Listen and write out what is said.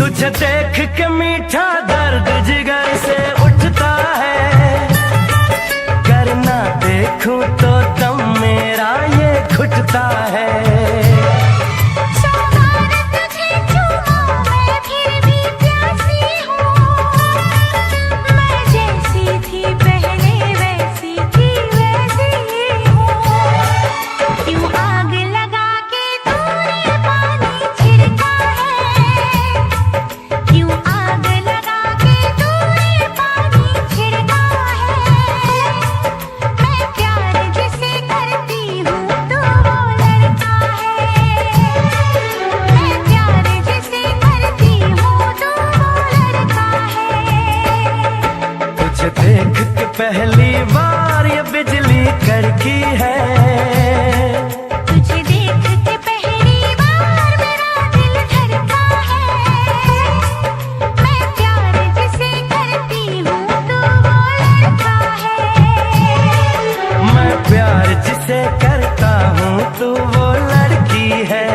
तुझे देख के मीठा दर्द जिगर से उठता है, करना देखूं तो दम मेरा ये घुटता है। देख के पहली बार ये बिजली कड़की है, तुझे देख के पहली बार मेरा दिल धड़का है। मैं प्यार जिसे करती हूँ तो वो लड़का है। मैं प्यार जिसे करता हूँ तो वो लड़की है।